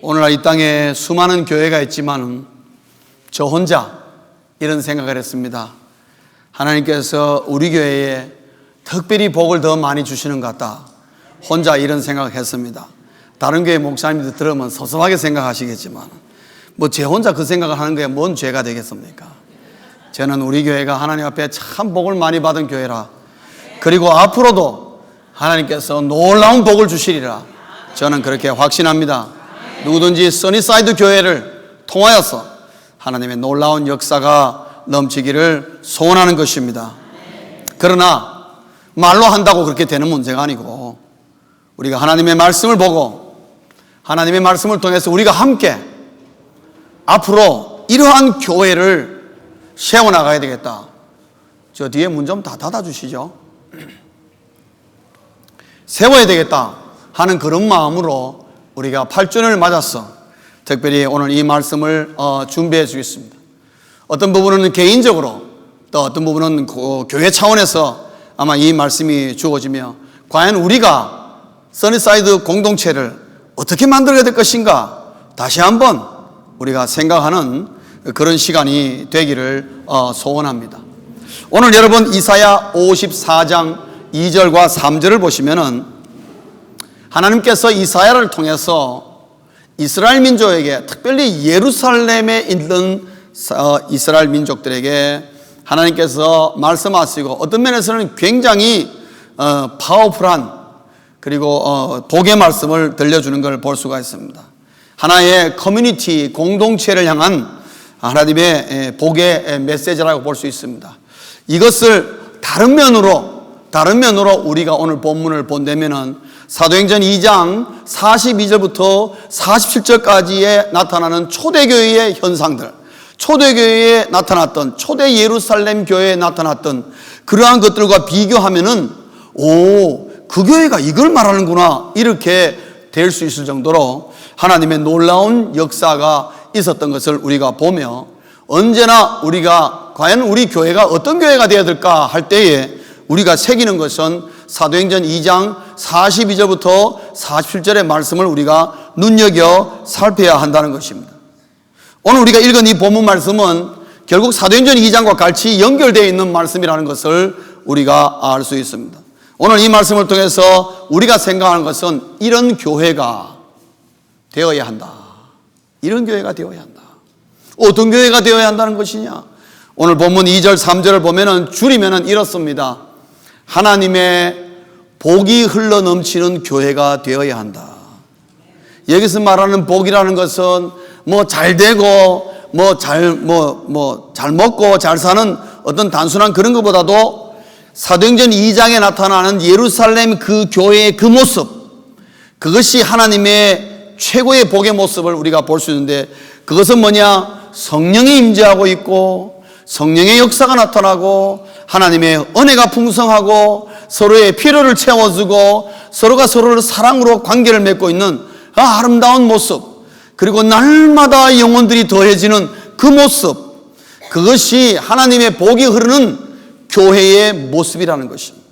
오늘날 이 땅에 수많은 교회가 있지만 저 혼자 이런 생각을 했습니다. 하나님께서 우리 교회에 특별히 복을 더 많이 주시는 것 같다. 혼자 이런 생각을 했습니다. 다른 교회 목사님들 들으면 섭섭하게 생각하시겠지만 뭐 제 혼자 그 생각을 하는 게 뭔 죄가 되겠습니까? 저는 우리 교회가 하나님 앞에 참 복을 많이 받은 교회라, 그리고 앞으로도 하나님께서 놀라운 복을 주시리라 저는 그렇게 확신합니다. 누구든지 써니사이드 교회를 통하여서 하나님의 놀라운 역사가 넘치기를 소원하는 것입니다. 그러나 말로 한다고 그렇게 되는 문제가 아니고, 우리가 하나님의 말씀을 보고 하나님의 말씀을 통해서 우리가 함께 앞으로 이러한 교회를 세워나가야 되겠다. 저 뒤에 문 좀 다 닫아주시죠. 세워야 되겠다 하는 그런 마음으로 우리가 8주년을 맞아서 특별히 오늘 이 말씀을 준비해 주겠습니다. 어떤 부분은 개인적으로, 또 어떤 부분은 교회 차원에서 아마 이 말씀이 주어지며, 과연 우리가 써니사이드 공동체를 어떻게 만들어야 될 것인가 다시 한번 우리가 생각하는 그런 시간이 되기를 소원합니다. 오늘 여러분 이사야 54장 2절과 3절을 보시면은 하나님께서 이사야를 통해서 이스라엘 민족에게, 특별히 예루살렘에 있는 이스라엘 민족들에게 하나님께서 말씀하시고, 어떤 면에서는 굉장히 파워풀한, 그리고 복의 말씀을 들려주는 걸 볼 수가 있습니다. 하나의 커뮤니티, 공동체를 향한 하나님의 복의 메시지라고 볼 수 있습니다. 이것을 다른 면으로 우리가 오늘 본문을 본다면은 사도행전 2장 42절부터 47절까지에 나타나는 초대교회의 현상들, 초대교회에 나타났던, 초대 예루살렘 교회에 나타났던 그러한 것들과 비교하면은 그 교회가 이걸 말하는구나, 이렇게 될 수 있을 정도로 하나님의 놀라운 역사가 있었던 것을 우리가 보며, 언제나 우리가 과연 우리 교회가 어떤 교회가 되어야 될까 할 때에 우리가 새기는 것은 사도행전 2장 42절부터 47절의 말씀을 우리가 눈여겨 살펴야 한다는 것입니다. 오늘 우리가 읽은 이 본문 말씀은 결국 사도행전 2장과 같이 연결되어 있는 말씀이라는 것을 우리가 알 수 있습니다. 오늘 이 말씀을 통해서 우리가 생각하는 것은 이런 교회가 되어야 한다. 이런 교회가 되어야 한다. 어떤 교회가 되어야 한다는 것이냐? 오늘 본문 2절 3절을 보면은 줄이면은 이렇습니다. 하나님의 복이 흘러 넘치는 교회가 되어야 한다. 여기서 말하는 복이라는 것은 뭐 잘 되고 잘 먹고 잘 사는 어떤 단순한 그런 것보다도 사도행전 2장에 나타나는 예루살렘 그 교회의 그 모습, 그것이 하나님의 최고의 복의 모습을 우리가 볼 수 있는데, 그것은 뭐냐? 성령이 임재하고 있고 성령의 역사가 나타나고 하나님의 은혜가 풍성하고 서로의 필요를 채워주고 서로가 서로를 사랑으로 관계를 맺고 있는 아름다운 모습, 그리고 날마다 영혼들이 더해지는 그 모습, 그것이 하나님의 복이 흐르는 교회의 모습이라는 것입니다.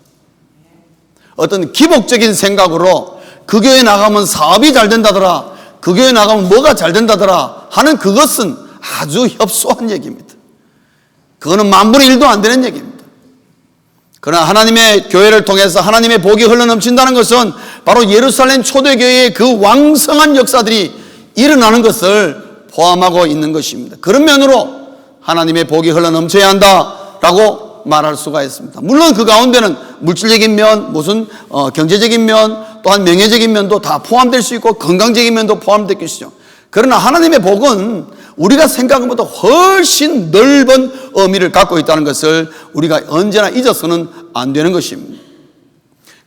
어떤 기복적인 생각으로 그 교회 나가면 사업이 잘 된다더라, 그 교회 나가면 뭐가 잘 된다더라 하는 그것은 아주 협소한 얘기입니다. 그거는 만분의 1도 안 되는 얘기입니다. 그러나 하나님의 교회를 통해서 하나님의 복이 흘러넘친다는 것은 바로 예루살렘 초대교회의 그 왕성한 역사들이 일어나는 것을 포함하고 있는 것입니다. 그런 면으로 하나님의 복이 흘러넘쳐야 한다라고 말할 수가 있습니다. 물론 그 가운데는 물질적인 면, 무슨 경제적인 면, 또한 명예적인 면도 다 포함될 수 있고 건강적인 면도 포함될 것이죠. 그러나 하나님의 복은 우리가 생각한 것보다 훨씬 넓은 의미를 갖고 있다는 것을 우리가 언제나 잊어서는 안 되는 것입니다.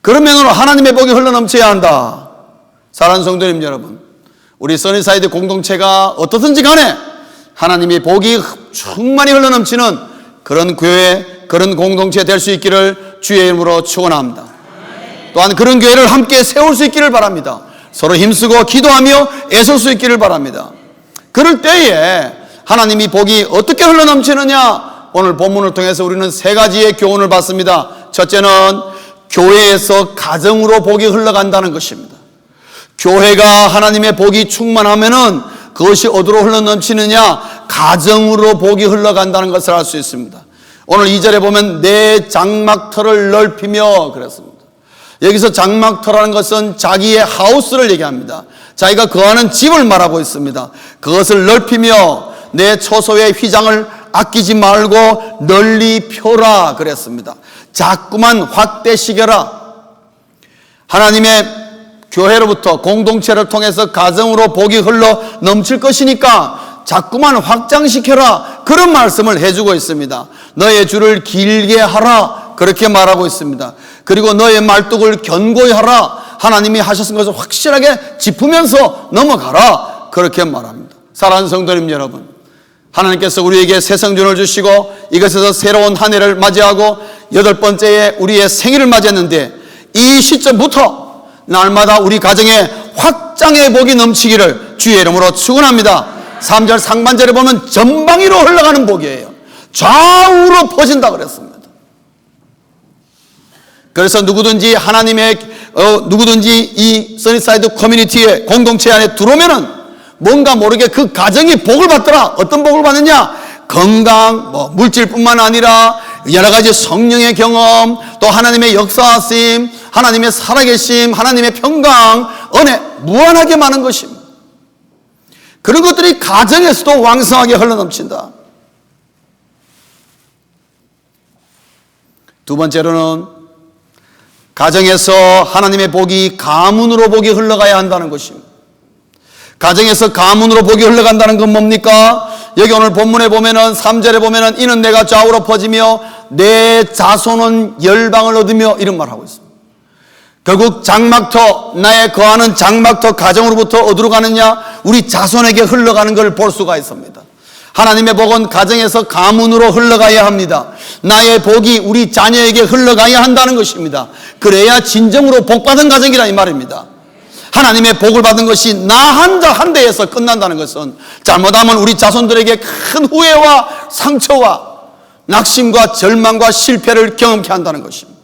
그런 면으로 하나님의 복이 흘러넘쳐야 한다. 사랑하는 성도님 여러분, 우리 써니사이드 공동체가 어떻든지 간에 하나님의 복이 충만히 흘러넘치는 그런 교회, 그런 공동체 될 수 있기를 주의 이름으로 축원합니다. 또한 그런 교회를 함께 세울 수 있기를 바랍니다. 서로 힘쓰고 기도하며 애쓸 수 있기를 바랍니다. 그럴 때에 하나님이 복이 어떻게 흘러넘치느냐, 오늘 본문을 통해서 우리는 세 가지의 교훈을 받습니다. 첫째는 교회에서 가정으로 복이 흘러간다는 것입니다. 교회가 하나님의 복이 충만하면은 그것이 어디로 흘러넘치느냐? 가정으로 복이 흘러간다는 것을 알 수 있습니다. 오늘 2절에 보면 내 장막터를 넓히며 그랬습니다. 여기서 장막터라는 것은 자기의 하우스를 얘기합니다. 자기가 거하는 집을 말하고 있습니다. 그것을 넓히며 내 초소의 휘장을 아끼지 말고 널리 펴라 그랬습니다. 자꾸만 확대시켜라. 하나님의 교회로부터 공동체를 통해서 가정으로 복이 흘러 넘칠 것이니까 자꾸만 확장시켜라, 그런 말씀을 해주고 있습니다. 너의 줄을 길게 하라, 그렇게 말하고 있습니다. 그리고 너의 말뚝을 견고히 하라, 하나님이 하셨은 것을 확실하게 짚으면서 넘어가라, 그렇게 말합니다. 사랑하는 성도님 여러분, 하나님께서 우리에게 새 성전을 주시고 이것에서 새로운 한 해를 맞이하고 8번째에 우리의 생일을 맞이했는데, 이 시점부터 날마다 우리 가정에 확장의 복이 넘치기를 주의 이름으로 축원합니다. 3절 상반절에 보면 전방위로 흘러가는 복이에요. 좌우로 퍼진다 그랬습니다. 그래서 누구든지 누구든지 이 써니사이드 커뮤니티의 공동체 안에 들어오면은 뭔가 모르게 그 가정이 복을 받더라. 어떤 복을 받느냐? 건강, 물질뿐만 아니라 여러 가지 성령의 경험, 또 하나님의 역사하심, 하나님의 살아계심, 하나님의 평강, 은혜, 무한하게 많은 것입니다. 그런 것들이 가정에서도 왕성하게 흘러넘친다. 두 번째로는 가정에서 하나님의 복이 가문으로 복이 흘러가야 한다는 것입니다. 가정에서 가문으로 복이 흘러간다는 건 뭡니까? 여기 오늘 본문에 보면은 3절에 보면은 이는 내가 좌우로 퍼지며 내 자손은 열방을 얻으며, 이런 말 하고 있습니다. 결국 장막터, 나의 거하는 장막터 가정으로부터 어디로 가느냐? 우리 자손에게 흘러가는 걸 볼 수가 있습니다. 하나님의 복은 가정에서 가문으로 흘러가야 합니다. 나의 복이 우리 자녀에게 흘러가야 한다는 것입니다. 그래야 진정으로 복받은 가정이라 이 말입니다. 하나님의 복을 받은 것이 나 한 대에서 끝난다는 것은 잘못하면 우리 자손들에게 큰 후회와 상처와 낙심과 절망과 실패를 경험케 한다는 것입니다.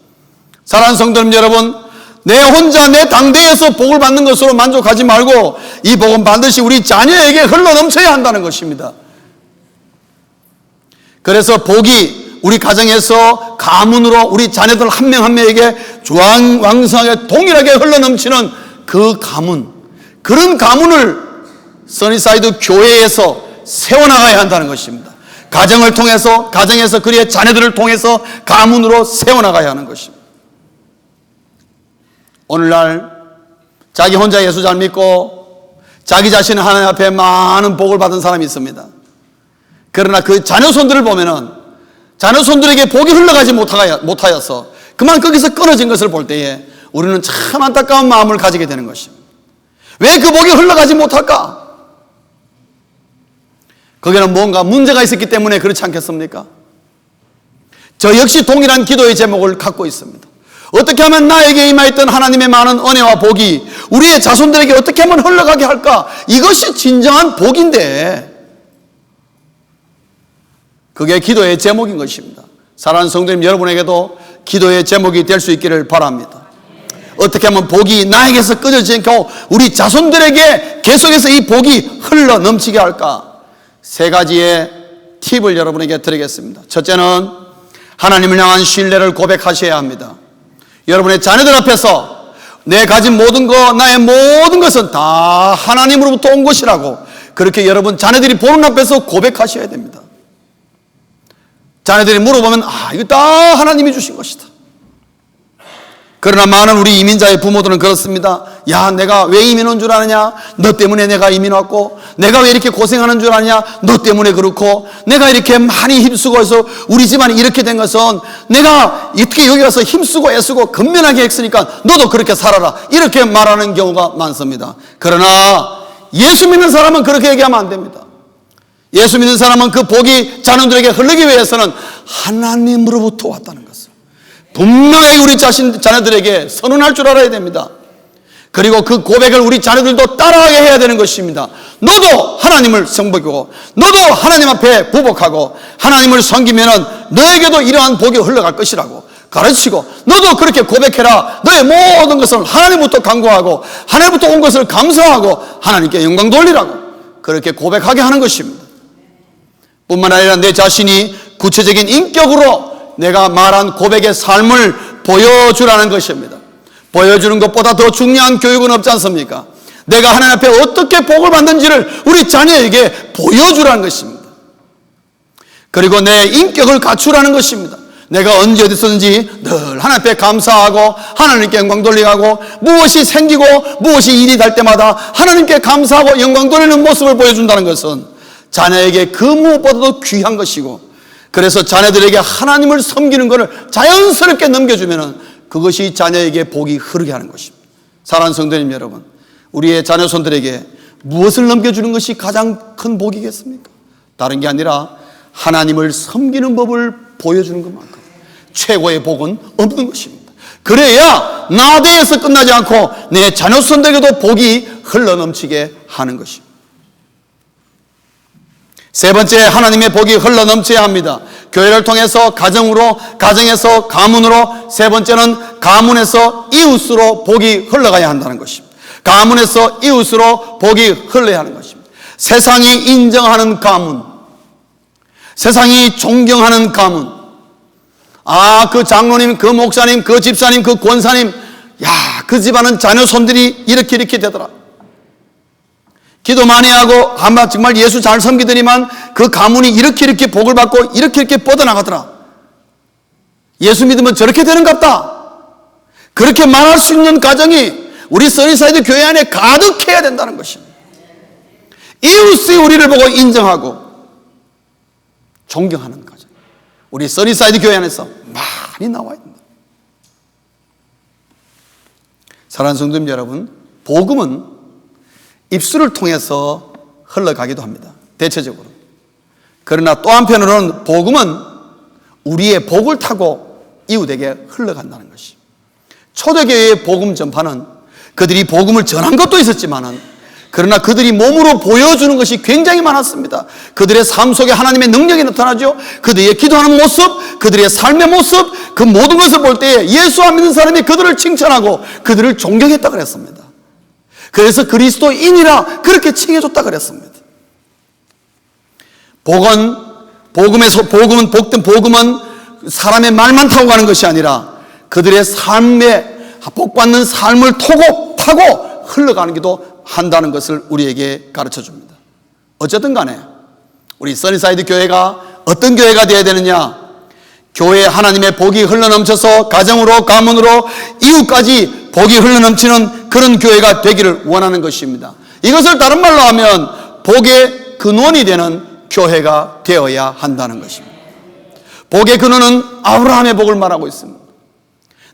사랑하는 성도님 여러분, 내 혼자 내 당대에서 복을 받는 것으로 만족하지 말고 이 복은 반드시 우리 자녀에게 흘러넘쳐야 한다는 것입니다. 그래서 복이 우리 가정에서 가문으로 우리 자녀들 한 명 한 명에게 왕성하게 동일하게 흘러넘치는 그 가문, 그런 가문을 써니사이드 교회에서 세워나가야 한다는 것입니다. 가정을 통해서, 가정에서 그의 자녀들을 통해서 가문으로 세워나가야 하는 것입니다. 오늘날 자기 혼자 예수 잘 믿고 자기 자신은 하나님 앞에 많은 복을 받은 사람이 있습니다. 그러나 그 자녀손들을 보면은 자녀손들에게 복이 흘러가지 못하여서 그만 거기서 끊어진 것을 볼 때에 우리는 참 안타까운 마음을 가지게 되는 것입니다. 왜 그 복이 흘러가지 못할까? 거기는 뭔가 문제가 있었기 때문에 그렇지 않겠습니까? 저 역시 동일한 기도의 제목을 갖고 있습니다. 어떻게 하면 나에게 임하였던 하나님의 많은 은혜와 복이 우리의 자손들에게 어떻게 하면 흘러가게 할까? 이것이 진정한 복인데, 그게 기도의 제목인 것입니다. 사랑하는 성도님 여러분에게도 기도의 제목이 될 수 있기를 바랍니다. 어떻게 하면 복이 나에게서 끊어지지 않고 우리 자손들에게 계속해서 이 복이 흘러 넘치게 할까? 세 가지의 팁을 여러분에게 드리겠습니다. 첫째는 하나님을 향한 신뢰를 고백하셔야 합니다. 여러분의 자녀들 앞에서 내 가진 모든 것, 나의 모든 것은 다 하나님으로부터 온 것이라고, 그렇게 여러분 자녀들이 보는 앞에서 고백하셔야 됩니다. 자녀들이 물어보면 이거 다 하나님이 주신 것이다. 그러나 많은 우리 이민자의 부모들은 그렇습니다. 야, 내가 왜 이민 온 줄 아느냐? 너 때문에 내가 이민 왔고, 내가 왜 이렇게 고생하는 줄 아느냐? 너 때문에 그렇고, 내가 이렇게 많이 힘쓰고 해서 우리 집안이 이렇게 된 것은 내가 어떻게 여기 와서 힘쓰고 애쓰고 근면하게 했으니까 너도 그렇게 살아라, 이렇게 말하는 경우가 많습니다. 그러나 예수 믿는 사람은 그렇게 얘기하면 안 됩니다. 예수 믿는 사람은 그 복이 자녀들에게 흐르기 위해서는 하나님으로부터 왔다는 것을 분명히 우리 자녀들에게 선언할 줄 알아야 됩니다. 그리고 그 고백을 우리 자녀들도 따라하게 해야 되는 것입니다. 너도 하나님을 섬기고, 너도 하나님 앞에 부복하고 하나님을 섬기면은 너에게도 이러한 복이 흘러갈 것이라고, 가르치고 너도 그렇게 고백해라. 너의 모든 것을 하나님부터 간구하고 하나님부터 온 것을 감사하고 하나님께 영광 돌리라고 그렇게 고백하게 하는 것입니다. 뿐만 아니라 내 자신이 구체적인 인격으로 내가 말한 고백의 삶을 보여주라는 것입니다. 보여주는 것보다 더 중요한 교육은 없지 않습니까? 내가 하나님 앞에 어떻게 복을 받는지를 우리 자녀에게 보여주라는 것입니다. 그리고 내 인격을 갖추라는 것입니다. 내가 언제 어디서든지 늘 하나님 앞에 감사하고 하나님께 영광 돌리고 무엇이 생기고 무엇이 일이 될 때마다 하나님께 감사하고 영광 돌리는 모습을 보여준다는 것은 자녀에게 그 무엇보다도 귀한 것이고, 그래서 자녀들에게 하나님을 섬기는 것을 자연스럽게 넘겨주면 그것이 자녀에게 복이 흐르게 하는 것입니다. 사랑하는 성도님 여러분, 우리의 자녀손들에게 무엇을 넘겨주는 것이 가장 큰 복이겠습니까? 다른 게 아니라 하나님을 섬기는 법을 보여주는 것만큼 최고의 복은 없는 것입니다. 그래야 나 대해서 끝나지 않고 내 자녀손들에게도 복이 흘러넘치게 하는 것입니다. 세 번째, 하나님의 복이 흘러넘쳐야 합니다. 교회를 통해서 가정으로, 가정에서 가문으로, 세 번째는 가문에서 이웃으로 복이 흘러가야 한다는 것입니다. 가문에서 이웃으로 복이 흘러야 하는 것입니다. 세상이 인정하는 가문, 세상이 존경하는 가문, 그 장로님, 그 목사님, 그 집사님, 그 권사님, 그 집안은 자녀손들이 이렇게 되더라. 기도 많이 하고 아마 정말 예수 잘 섬기더니만 그 가문이 이렇게 복을 받고 이렇게 뻗어나가더라. 예수 믿으면 저렇게 되는갑다. 그렇게 말할 수 있는 가정이 우리 써니사이드 교회 안에 가득해야 된다는 것입니다. 이웃이 우리를 보고 인정하고 존경하는 가정, 우리 써니사이드 교회 안에서 많이 나와야 된다. 사랑하는 성도님 여러분, 복음은 입술을 통해서 흘러가기도 합니다. 대체적으로. 그러나 또 한편으로는 복음은 우리의 복을 타고 이웃에게 흘러간다는 것이. 초대교회의 복음 전파는 그들이 복음을 전한 것도 있었지만은, 그러나 그들이 몸으로 보여주는 것이 굉장히 많았습니다. 그들의 삶 속에 하나님의 능력이 나타나죠. 그들의 기도하는 모습, 그들의 삶의 모습, 그 모든 것을 볼 때 예수 안 믿는 사람이 그들을 칭찬하고 그들을 존경했다 그랬습니다. 그래서 그리스도인이라 그렇게 칭해줬다 그랬습니다. 복음은 사람의 말만 타고 가는 것이 아니라 그들의 삶에 복받는 삶을 타고 흘러가는 기도 한다는 것을 우리에게 가르쳐 줍니다. 어쨌든 간에 우리 써니사이드 교회가 어떤 교회가 되어야 되느냐? 교회에 하나님의 복이 흘러넘쳐서 가정으로, 가문으로, 이웃까지 복이 흘러넘치는 그런 교회가 되기를 원하는 것입니다. 이것을 다른 말로 하면 복의 근원이 되는 교회가 되어야 한다는 것입니다. 복의 근원은 아브라함의 복을 말하고 있습니다.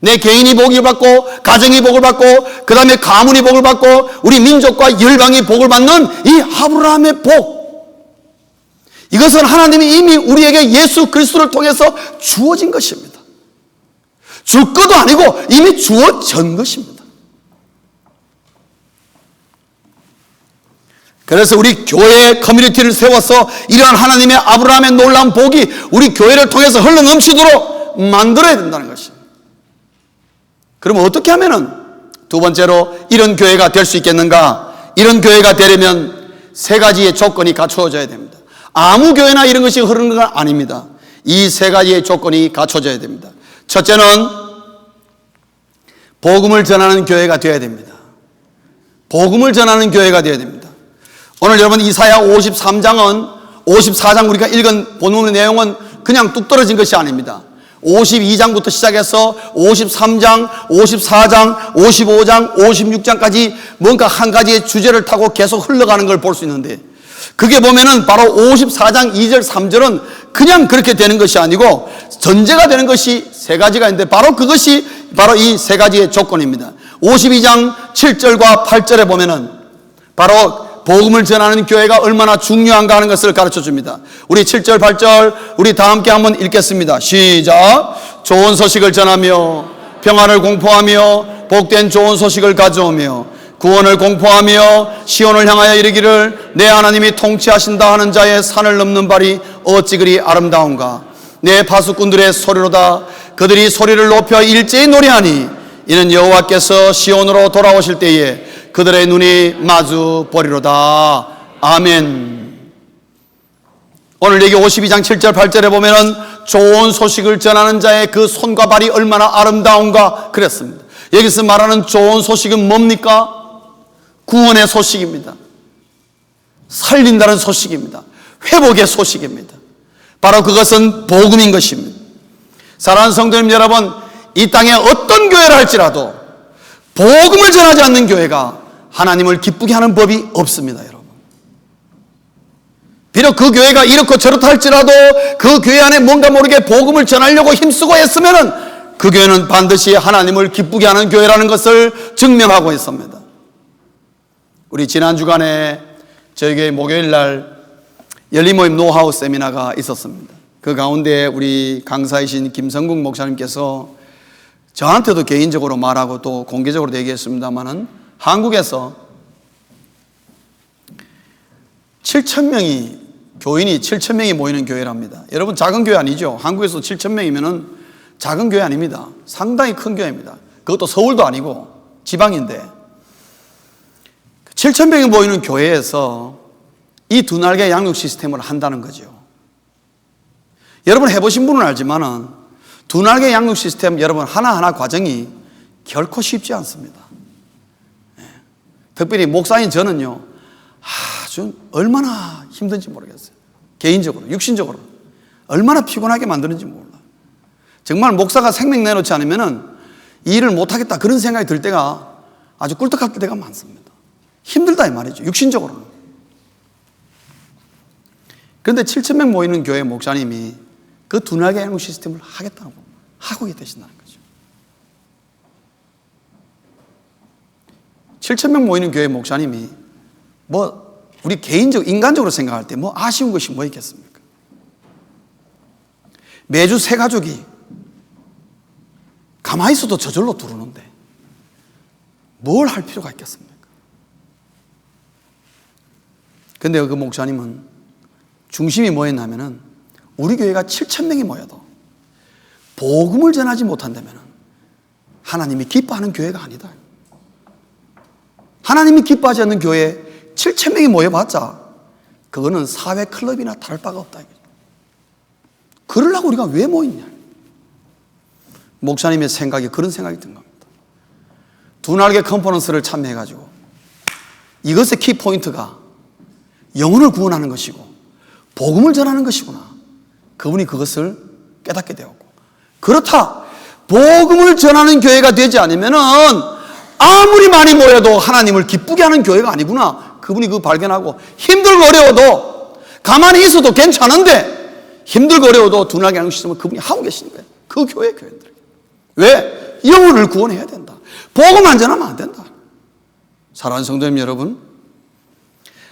내 개인이 복을 받고, 가정이 복을 받고, 그 다음에 가문이 복을 받고, 우리 민족과 열방이 복을 받는 이 아브라함의 복, 이것은 하나님이 이미 우리에게 예수 그리스도를 통해서 주어진 것입니다. 줄 것도 아니고 이미 주어진 것입니다. 그래서 우리 교회 커뮤니티를 세워서 이러한 하나님의 아브라함의 놀라운 복이 우리 교회를 통해서 흘러넘치도록 만들어야 된다는 것입니다. 그러면 어떻게 하면은 두 번째로 이런 교회가 될 수 있겠는가? 이런 교회가 되려면 세 가지의 조건이 갖추어져야 됩니다. 아무 교회나 이런 것이 흐르는 건 아닙니다. 이 세 가지의 조건이 갖춰져야 됩니다. 첫째는 복음을 전하는 교회가 되어야 됩니다. 복음을 전하는 교회가 되어야 됩니다. 오늘 여러분 이사야 54장 우리가 읽은 본문의 내용은 그냥 뚝 떨어진 것이 아닙니다. 52장부터 시작해서 53장, 54장, 55장, 56장까지 뭔가 한 가지의 주제를 타고 계속 흘러가는 걸 볼 수 있는데, 그게 보면은 바로 54장 2절 3절은 그냥 그렇게 되는 것이 아니고 전제가 되는 것이 세 가지가 있는데 그것이 바로 이 세 가지의 조건입니다. 52장 7절과 8절에 보면은 바로 복음을 전하는 교회가 얼마나 중요한가 하는 것을 가르쳐 줍니다. 우리 7절 8절 우리 다 함께 한번 읽겠습니다. 시작. 좋은 소식을 전하며 평안을 공포하며 복된 좋은 소식을 가져오며 구원을 공포하며 시온을 향하여 이르기를 내 하나님이 통치하신다 하는 자의 산을 넘는 발이 어찌 그리 아름다운가. 내 파수꾼들의 소리로다. 그들이 소리를 높여 일제히 노래하니 이는 여호와께서 시온으로 돌아오실 때에 그들의 눈이 마주 보리로다. 아멘. 오늘 여기 52장 7절 8절에 보면은 좋은 소식을 전하는 자의 그 손과 발이 얼마나 아름다운가 그랬습니다. 여기서 말하는 좋은 소식은 뭡니까? 구원의 소식입니다. 살린다는 소식입니다. 회복의 소식입니다. 바로 그것은 복음인 것입니다. 사랑하는 성도님 여러분, 이 땅에 어떤 교회를 할지라도 복음을 전하지 않는 교회가 하나님을 기쁘게 하는 법이 없습니다, 여러분. 비록 그 교회가 이렇고 저렇다 할지라도 그 교회 안에 뭔가 모르게 복음을 전하려고 힘쓰고 했으면은 그 교회는 반드시 하나님을 기쁘게 하는 교회라는 것을 증명하고 있습니다. 우리 지난 주간에 저희 교회 목요일 날 열린 모임 노하우 세미나가 있었습니다. 그 가운데 우리 강사이신 김성국 목사님께서 저한테도 개인적으로 말하고 또 공개적으로 얘기했습니다만은 한국에서 7,000명이 교인이 7,000명이 모이는 교회랍니다. 여러분 작은 교회 아니죠? 한국에서 7,000명이면은 작은 교회 아닙니다. 상당히 큰 교회입니다. 그것도 서울도 아니고 지방인데 7,000명이 모이는 교회에서 이 두 날개 양육 시스템을 한다는 거죠. 여러분 해보신 분은 알지만은 두 날개 양육 시스템 여러분 하나하나 과정이 결코 쉽지 않습니다. 특별히 목사인 저는요 아주 얼마나 힘든지 모르겠어요. 개인적으로 육신적으로 얼마나 피곤하게 만드는지 몰라. 정말 목사가 생명 내놓지 않으면은 이 일을 못하겠다 그런 생각이 들 때가 아주 꿀떡할 때가 많습니다. 힘들다 이 말이죠. 육신적으로는. 그런데 7,000명 모이는 교회 목사님이 그 두 날개 양육 시스템을 하겠다고 하고 계신다는 거죠. 7,000명 모이는 교회 목사님이 뭐 우리 개인적 인간적으로 생각할 때 뭐 아쉬운 것이 뭐 있겠습니까? 매주 새 가족이 가만히 있어도 저절로 들어오는데 뭘 할 필요가 있겠습니까? 근데 그 목사님은 중심이 뭐였냐면은 우리 교회가 7,000명이 모여도 복음을 전하지 못한다면 하나님이 기뻐하는 교회가 아니다. 하나님이 기뻐하지 않는 교회에 7,000명이 모여봤자 그거는 사회 클럽이나 다를 바가 없다. 그러려고 우리가 왜 모였냐. 목사님의 생각이 그런 생각이 든 겁니다. 두 날개 컨퍼런스를 참여해가지고 이것의 키포인트가 영혼을 구원하는 것이고 복음을 전하는 것이구나. 그분이 그것을 깨닫게 되었고, 그렇다 복음을 전하는 교회가 되지 않으면은 아무리 많이 모여도 하나님을 기쁘게 하는 교회가 아니구나. 그분이 그거 발견하고 힘들고 어려워도 가만히 있어도 괜찮은데 힘들고 어려워도 두 날개 양육 시스템을 그분이 하고 계시는 거예요. 그 교회들에게. 왜? 영혼을 구원해야 된다. 복음 안 전하면 안 된다. 사랑하는 성도님 여러분,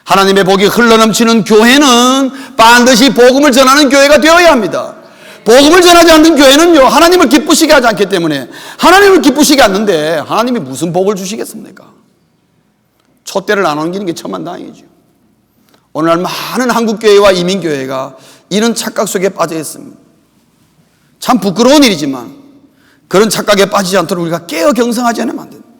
하나님의 복이 흘러넘치는 교회는 반드시 복음을 전하는 교회가 되어야 합니다. 복음을 전하지 않는 교회는요 하나님을 기쁘시게 하지 않기 때문에 하나님을 기쁘시게 않는데 하나님이 무슨 복을 주시겠습니까? 촛대를 안 옮기는 게 천만다행이죠. 오늘날 많은 한국교회와 이민교회가 이런 착각 속에 빠져 있습니다. 참 부끄러운 일이지만 그런 착각에 빠지지 않도록 우리가 깨어 경성하지 않으면 안 됩니다.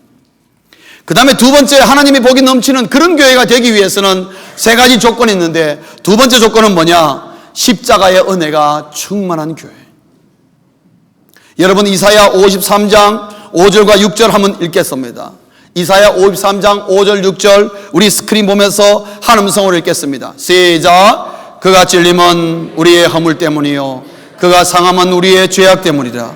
그 다음에 두 번째, 하나님의 복이 넘치는 그런 교회가 되기 위해서는 세 가지 조건이 있는데, 두 번째 조건은 뭐냐? 십자가의 은혜가 충만한 교회. 여러분 이사야 53장 5절과 6절 한번 읽겠습니다. 이사야 53장 5절 6절 우리 스크린 보면서 한 음성으로 읽겠습니다. 시작. 그가 찔림은 우리의 허물 때문이요 그가 상함은 우리의 죄악 때문이라.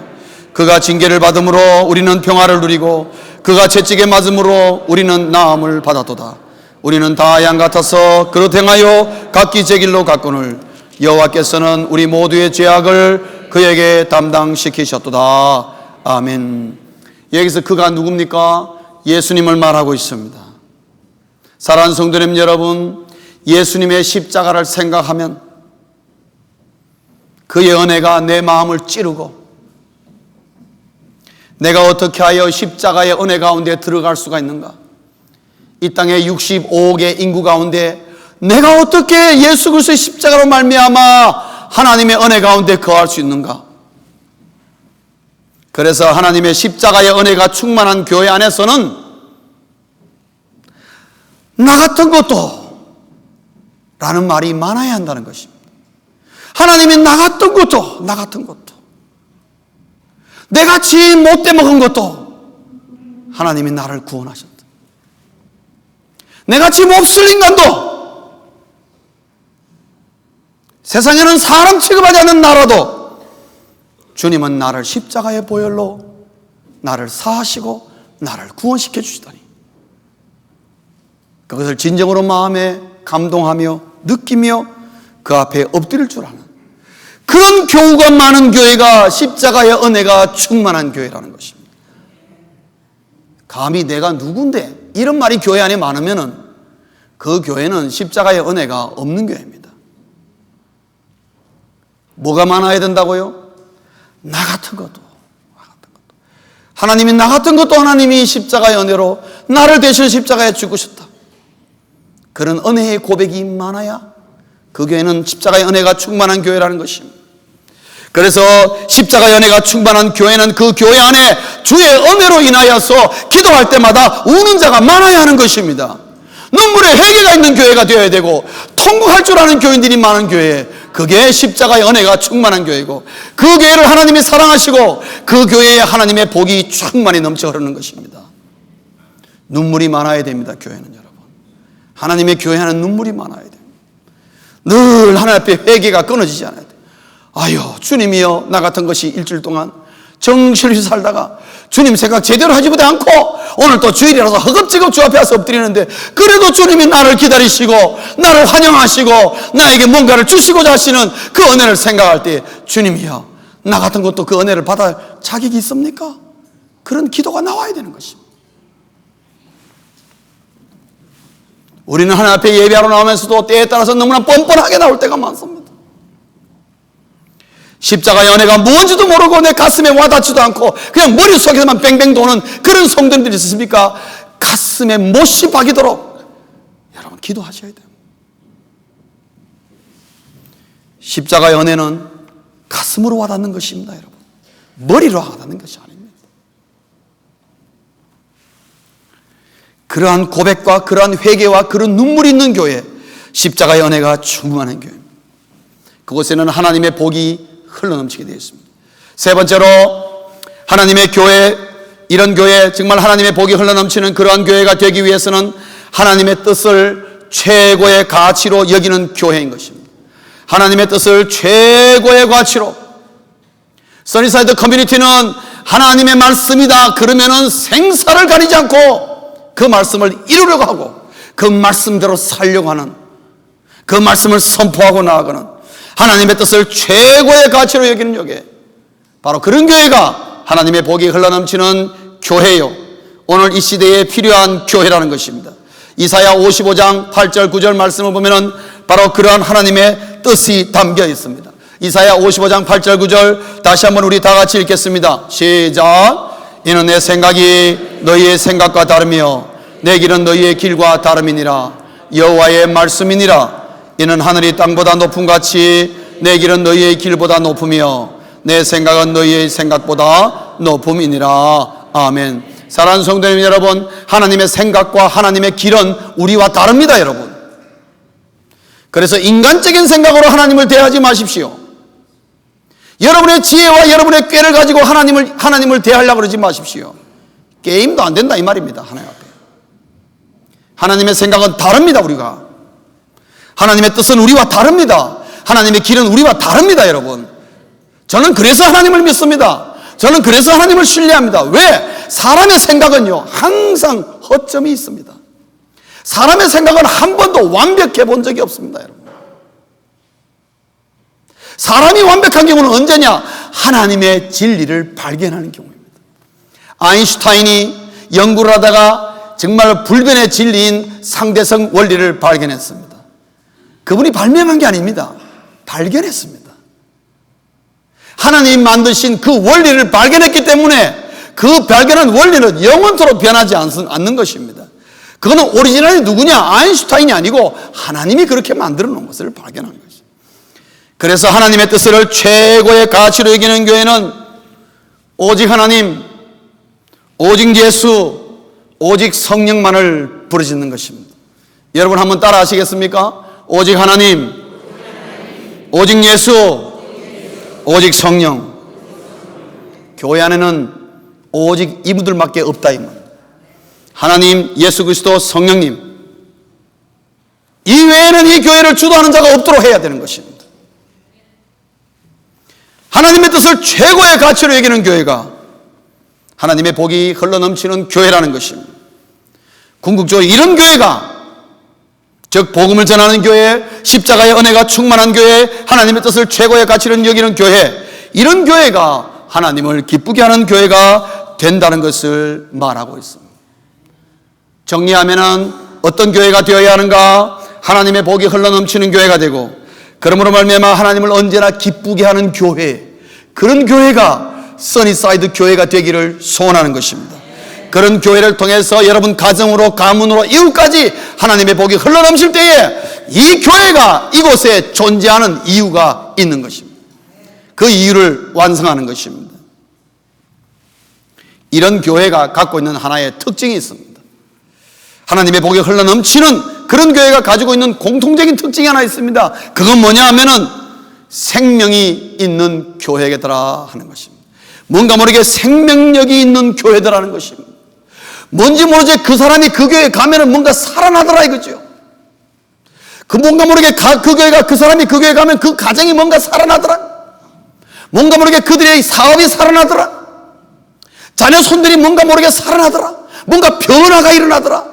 그가 징계를 받음으로 우리는 평화를 누리고 그가 채찍에 맞음으로 우리는 나음을 받았도다. 우리는 다 양 같아서 그릇 행하여 각기 제 길로 갔거늘 여호와께서는 우리 모두의 죄악을 그에게 담당시키셨도다. 아멘. 여기서 그가 누굽니까? 예수님을 말하고 있습니다. 사랑하는 성도님 여러분, 예수님의 십자가를 생각하면 그의 은혜가 내 마음을 찌르고 내가 어떻게 하여 십자가의 은혜 가운데 들어갈 수가 있는가? 이 땅의 65억의 인구 가운데 내가 어떻게 예수 그리스도의 십자가로 말미암아 하나님의 은혜 가운데 거할 수 있는가? 그래서 하나님의 십자가의 은혜가 충만한 교회 안에서는 나 같은 것도 라는 말이 많아야 한다는 것입니다. 하나님이 나 같은 것도, 나 같은 것도, 내같이 못돼 먹은 것도 하나님이 나를 구원하셨다. 내같이 몹쓸 인간도, 세상에는 사람 취급하지 않는 나라도 주님은 나를 십자가의 보혈로 나를 사하시고 나를 구원시켜 주시다니, 그것을 진정으로 마음에 감동하며 느끼며 그 앞에 엎드릴 줄 아는 그런 교우가 많은 교회가 십자가의 은혜가 충만한 교회라는 것입니다. 감히 내가 누군데 이런 말이 교회 안에 많으면은 그 교회는 십자가의 은혜가 없는 교회입니다. 뭐가 많아야 된다고요? 나 같은 것도, 하나님이 나 같은 것도 하나님이 십자가의 은혜로 나를 대신 십자가에 죽으셨다. 그런 은혜의 고백이 많아야 그 교회는 십자가의 은혜가 충만한 교회라는 것입니다. 그래서 십자가의 은혜가 충만한 교회는 그 교회 안에 주의 은혜로 인하여서 기도할 때마다 우는 자가 많아야 하는 것입니다. 눈물에 회개가 있는 교회가 되어야 되고 통곡할 줄 아는 교인들이 많은 교회, 그게 십자가의 은혜가 충만한 교회고, 그 교회를 하나님이 사랑하시고 그 교회에 하나님의 복이 충만히 넘쳐 흐르는 것입니다. 눈물이 많아야 됩니다. 교회는 여러분, 하나님의 교회 안에 눈물이 많아야 돼요. 늘 하나님 앞에 회개가 끊어지지 않아야 돼요. 아유, 주님이여, 나 같은 것이 일주일 동안 정신없이 살다가 주님 생각 제대로 하지 못해 않고 오늘 또 주일이라서 허겁지겁 주 앞에 와서 엎드리는데, 그래도 주님이 나를 기다리시고 나를 환영하시고 나에게 뭔가를 주시고자 하시는 그 은혜를 생각할 때, 주님이여, 나 같은 것도 그 은혜를 받을 자격이 있습니까? 그런 기도가 나와야 되는 것입니다. 우리는 하나님 앞에 예배하러 나오면서도 때에 따라서 너무나 뻔뻔하게 나올 때가 많습니다. 십자가의 은혜가 뭔지도 모르고 내 가슴에 와닿지도 않고 그냥 머릿속에서만 뱅뱅 도는 그런 성도님들이 있으십니까? 가슴에 못이 박이도록 여러분 기도하셔야 돼요. 십자가의 은혜는 가슴으로 와닿는 것입니다. 여러분, 머리로 와닿는 것이 아닙니다. 그러한 고백과 그러한 회개와 그런 눈물이 있는 교회, 십자가의 은혜가 충만한 교회입니다. 그곳에는 하나님의 복이 흘러넘치게 되어 있습니다. 세 번째로, 하나님의 교회, 이런 교회, 정말 하나님의 복이 흘러넘치는 그러한 교회가 되기 위해서는 하나님의 뜻을 최고의 가치로 여기는 교회인 것입니다. 하나님의 뜻을 최고의 가치로, 써니사이드 커뮤니티는 하나님의 말씀이다 그러면은 생사를 가리지 않고 그 말씀을 이루려고 하고 그 말씀대로 살려고 하는, 그 말씀을 선포하고 나아가는 하나님의 뜻을 최고의 가치로 여기는 교회, 바로 그런 교회가 하나님의 복이 흘러넘치는 교회요, 오늘 이 시대에 필요한 교회라는 것입니다. 이사야 55장 8절 9절 말씀을 보면은 바로 그러한 하나님의 뜻이 담겨 있습니다. 이사야 55장 8절 9절 다시 한번 우리 다 같이 읽겠습니다. 시작. 이는 내 생각이 너희의 생각과 다르며 내 길은 너희의 길과 다름이니라. 여호와의 말씀이니라. 이는 하늘이 땅보다 높음 같이 내 길은 너희의 길보다 높으며 내 생각은 너희의 생각보다 높음이니라. 아멘. 사랑하는 성도님 여러분, 하나님의 생각과 하나님의 길은 우리와 다릅니다. 여러분, 그래서 인간적인 생각으로 하나님을 대하지 마십시오. 여러분의 지혜와 여러분의 꾀를 가지고 하나님을 대하려고 그러지 마십시오. 게임도 안 된다 이 말입니다. 하나님 앞에 하나님의 생각은 다릅니다. 우리가 하나님의 뜻은 우리와 다릅니다. 하나님의 길은 우리와 다릅니다. 여러분, 저는 그래서 하나님을 믿습니다. 저는 그래서 하나님을 신뢰합니다. 왜? 사람의 생각은요 항상 허점이 있습니다. 사람의 생각은 한 번도 완벽해 본 적이 없습니다. 여러분, 사람이 완벽한 경우는 언제냐? 하나님의 진리를 발견하는 경우입니다. 아인슈타인이 연구를 하다가 정말 불변의 진리인 상대성 원리를 발견했습니다. 그분이 발명한 게 아닙니다. 발견했습니다. 하나님이 만드신 그 원리를 발견했기 때문에 그 발견한 원리는 영원토록 변하지 않는 것입니다. 그거는 오리지널이 누구냐? 아인슈타인이 아니고 하나님이 그렇게 만들어 놓은 것을 발견한 것입니다. 그래서 하나님의 뜻을 최고의 가치로 여기는 교회는 오직 하나님, 오직 예수, 오직 성령만을 부르짖는 것입니다. 여러분 한번 따라 하시겠습니까? 오직 하나님, 오직 예수, 오직 성령. 교회 안에는 오직 이분들밖에 없다 이 말. 하나님, 예수 그리스도, 성령님 이외에는 이 교회를 주도하는 자가 없도록 해야 되는 것입니다. 하나님의 뜻을 최고의 가치로 여기는 교회가 하나님의 복이 흘러넘치는 교회라는 것입니다. 궁극적으로 이런 교회가, 즉 복음을 전하는 교회, 십자가의 은혜가 충만한 교회, 하나님의 뜻을 최고의 가치로 여기는 교회, 이런 교회가 하나님을 기쁘게 하는 교회가 된다는 것을 말하고 있습니다. 정리하면은 어떤 교회가 되어야 하는가? 하나님의 복이 흘러넘치는 교회가 되고, 그러므로 말미암아 하나님을 언제나 기쁘게 하는 교회, 그런 교회가 써니사이드 교회가 되기를 소원하는 것입니다. 그런 교회를 통해서 여러분 가정으로, 가문으로, 이웃까지 하나님의 복이 흘러넘칠 때에 이 교회가 이곳에 존재하는 이유가 있는 것입니다. 그 이유를 완성하는 것입니다. 이런 교회가 갖고 있는 하나의 특징이 있습니다. 하나님의 복이 흘러넘치는 그런 교회가 가지고 있는 공통적인 특징이 하나 있습니다. 그건 뭐냐 하면은 생명이 있는 교회더라 하는 것입니다. 뭔가 모르게 생명력이 있는 교회더라는 것입니다. 뭔지 모르지 그 사람이 그 교회에 가면은 뭔가 살아나더라 이거죠. 그 뭔가 모르게 그 교회가, 그 사람이 그 교회에 가면 그 가정이 뭔가 살아나더라. 뭔가 모르게 그들의 사업이 살아나더라. 자녀 손들이 뭔가 모르게 살아나더라. 뭔가 변화가 일어나더라.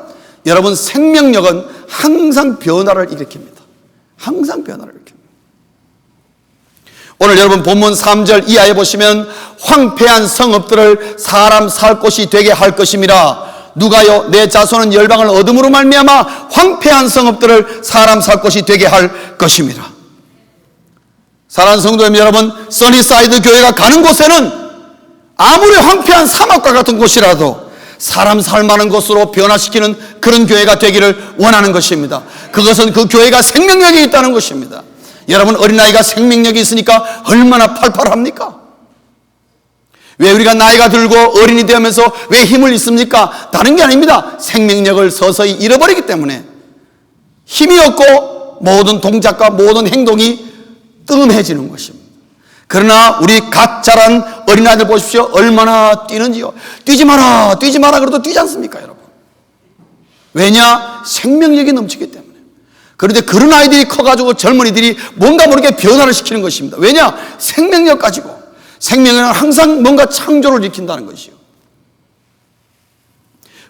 여러분, 생명력은 항상 변화를 일으킵니다. 항상 변화를 일으킵니다. 오늘 여러분 본문 3절 이하에 보시면 황폐한 성읍들을 사람 살 곳이 되게 할 것임이라. 누가요? 내 자손은 열방을 어둠으로 말미암아 황폐한 성읍들을 사람 살 곳이 되게 할 것임이라. 사랑하는 성도 여러분, 써니사이드 교회가 가는 곳에는 아무리 황폐한 사막과 같은 곳이라도 사람 살만한 곳으로 변화시키는 그런 교회가 되기를 원하는 것입니다. 그것은 그 교회가 생명력이 있다는 것입니다. 여러분, 어린아이가 생명력이 있으니까 얼마나 팔팔합니까? 왜 우리가 나이가 들고 어린이 되면서 왜 힘을 잃습니까? 다른 게 아닙니다. 생명력을 서서히 잃어버리기 때문에 힘이 없고 모든 동작과 모든 행동이 뜸해지는 것입니다. 그러나 우리 각 자란 어린아이들 보십시오. 얼마나 뛰는지요. 뛰지 마라, 뛰지 마라 그래도 뛰지 않습니까, 여러분? 왜냐? 생명력이 넘치기 때문에. 그런데 그런 아이들이 커가지고 젊은이들이 뭔가 모르게 변화를 시키는 것입니다. 왜냐? 생명력 가지고. 생명력은 항상 뭔가 창조를 일으킨다는 것이요.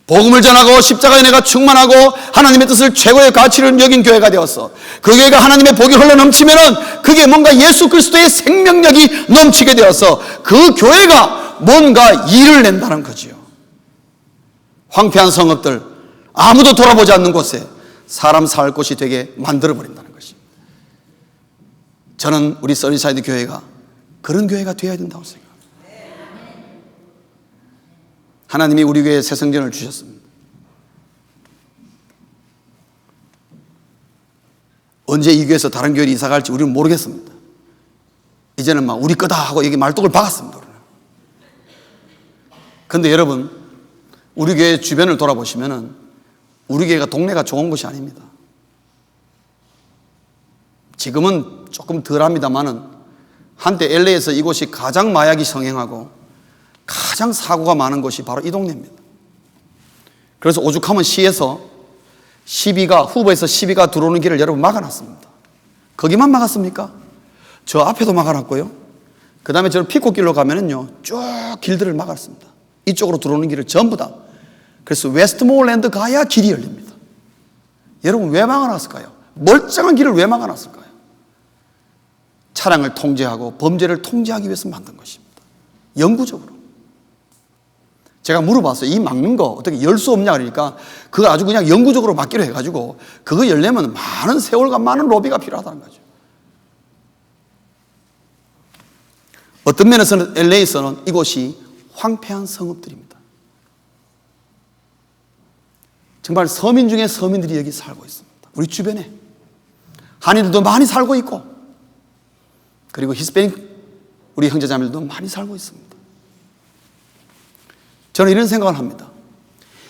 복음을 전하고 십자가의 은혜가 충만하고 하나님의 뜻을 최고의 가치를 여긴 교회가 되었어. 그 교회가 하나님의 복이 흘러넘치면은 그게 뭔가 예수 그리스도의 생명력이 넘치게 되어서 그 교회가 뭔가 일을 낸다는 거지요. 황폐한 성읍들, 아무도 돌아보지 않는 곳에 사람 살 곳이 되게 만들어버린다는 것입니다. 저는 우리 써니사이드 교회가 그런 교회가 되어야 된다고 생각합니다. 하나님이 우리 교회에 새 성전을 주셨습니다. 언제 이 교회에서 다른 교회로 이사 갈지 우리는 모르겠습니다. 이제는 막 우리 거다 하고 여기 말뚝을 박았습니다. 그런데 여러분, 우리 교회 주변을 돌아보시면은 우리 교회가 동네가 좋은 곳이 아닙니다. 지금은 조금 덜합니다만은 한때 LA에서 이곳이 가장 마약이 성행하고 가장 사고가 많은 곳이 바로 이 동네입니다. 그래서 오죽하면 시에서 후보에서 시비가 들어오는 길을 여러분 막아놨습니다. 거기만 막았습니까? 저 앞에도 막아놨고요. 그 다음에 저 피코길로 가면은요, 쭉 길들을 막았습니다. 이쪽으로 들어오는 길을 전부 다. 그래서 웨스트모어랜드 가야 길이 열립니다. 여러분, 왜 막아놨을까요? 멀쩡한 길을 왜 막아놨을까요? 차량을 통제하고 범죄를 통제하기 위해서 만든 것입니다. 영구적으로. 제가 물어봤어요. 이 막는 거 어떻게 열 수 없냐 그러니까 그거 아주 그냥 영구적으로 막기로 해가지고 그거 열려면 많은 세월과 많은 로비가 필요하다는 거죠. 어떤 면에서는 LA에서는 이곳이 황폐한 성읍들입니다. 정말 서민 중에 서민들이 여기 살고 있습니다. 우리 주변에 한인들도 많이 살고 있고 그리고 히스패닉 우리 형제자매들도 많이 살고 있습니다. 저는 이런 생각을 합니다.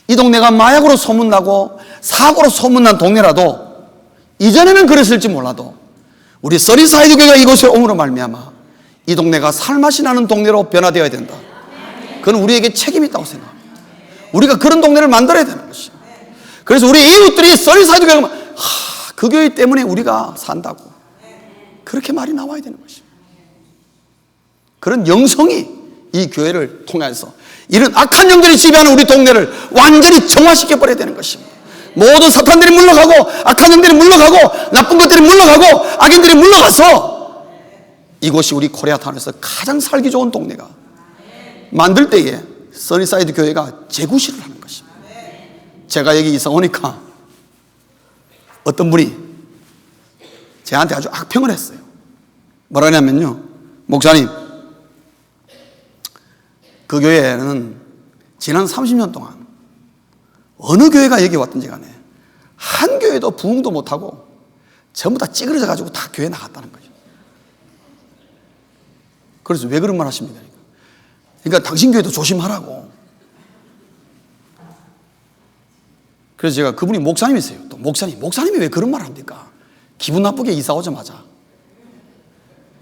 이 동네가 마약으로 소문나고 사고로 소문난 동네라도 이전에는 그랬을지 몰라도 우리 서리사이드 교회가 이곳에 옴으로 말미암아 이 동네가 살맛이 나는 동네로 변화되어야 된다. 그건 우리에게 책임이 있다고 생각합니다. 우리가 그런 동네를 만들어야 되는 것이죠. 그래서 우리 이웃들이 서리사이드 교회가 그 교회 때문에 우리가 산다고 그렇게 말이 나와야 되는 것이죠. 그런 영성이 이 교회를 통해서 이런 악한 영들이 지배하는 우리 동네를 완전히 정화시켜버려야 되는 것입니다. 모든 사탄들이 물러가고 악한 영들이 물러가고 나쁜 것들이 물러가고 악인들이 물러가서 이곳이 우리 코리아타운에서 가장 살기 좋은 동네가 만들 때에 써니사이드 교회가 재구실을 하는 것입니다. 제가 여기 이사 오니까 어떤 분이 저한테 아주 악평을 했어요. 뭐라 하냐면요, 목사님, 그 교회는 지난 30년 동안 어느 교회가 여기 왔든지 간에 한 교회도 부흥도 못하고 전부 다 찌그러져 가지고 다 교회 나갔다는 거죠. 그래서 왜 그런 말 하십니까? 그러니까 당신 교회도 조심하라고. 그래서 제가, 그분이 목사님이세요. 또 목사님이 왜 그런 말을 합니까? 기분 나쁘게 이사 오자마자.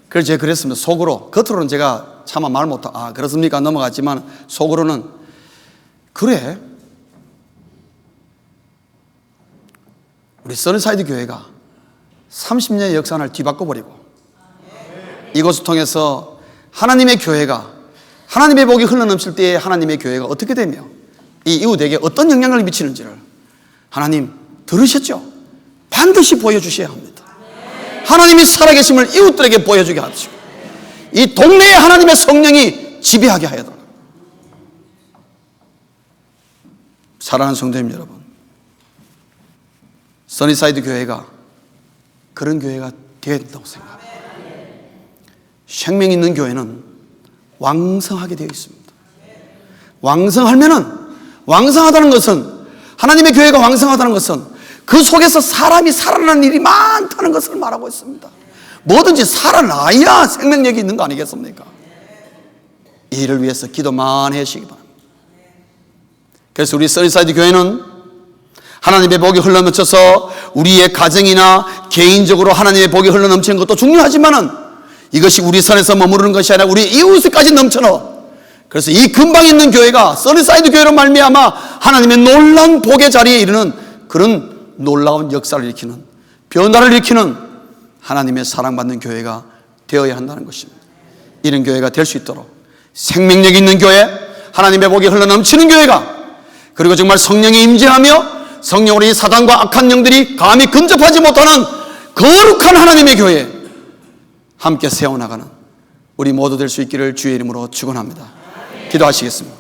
그래서 제가 그랬습니다. 속으로, 겉으로는 제가 차마 말 못하고 그렇습니까? 넘어갔지만 속으로는, 그래, 우리 써니사이드 교회가 30년의 역사를 뒤바꿔버리고 이것을 통해서 하나님의 교회가, 하나님의 복이 흘러넘칠 때에 하나님의 교회가 어떻게 되며 이 이웃에게 어떤 영향을 미치는지를 하나님 들으셨죠? 반드시 보여주셔야 합니다. 하나님이 살아계심을 이웃들에게 보여주게 하시고 이 동네에 하나님의 성령이 지배하게 하여 달라. 사랑하는 성도님 여러분, 써니사이드 교회가 그런 교회가 되어야 된다고 생각합니다. 생명 있는 교회는 왕성하게 되어 있습니다. 왕성하다는 것은, 하나님의 교회가 왕성하다는 것은 그 속에서 사람이 살아나는 일이 많다는 것을 말하고 있습니다. 뭐든지 살아나야 생명력이 있는 거 아니겠습니까? 이 일을 위해서 기도 많이 하시기 바랍니다. 그래서 우리 써니사이드 교회는 하나님의 복이 흘러넘쳐서 우리의 가정이나 개인적으로 하나님의 복이 흘러넘치는 것도 중요하지만은 이것이 우리 선에서 머무르는 것이 아니라 우리 이웃에까지 넘쳐넣어. 그래서 이 근방에 있는 교회가 써니사이드 교회로 말미암아 하나님의 놀라운 복의 자리에 이르는 그런 놀라운 역사를 일으키는, 변화를 일으키는 하나님의 사랑받는 교회가 되어야 한다는 것입니다. 이런 교회가 될 수 있도록 생명력 있는 교회, 하나님의 복이 흘러넘치는 교회가, 그리고 정말 성령이 임재하며 성령으로 이 사단과 악한 영들이 감히 근접하지 못하는 거룩한 하나님의 교회 함께 세워나가는 우리 모두 될 수 있기를 주의 이름으로 축원합니다. 기도하시겠습니다.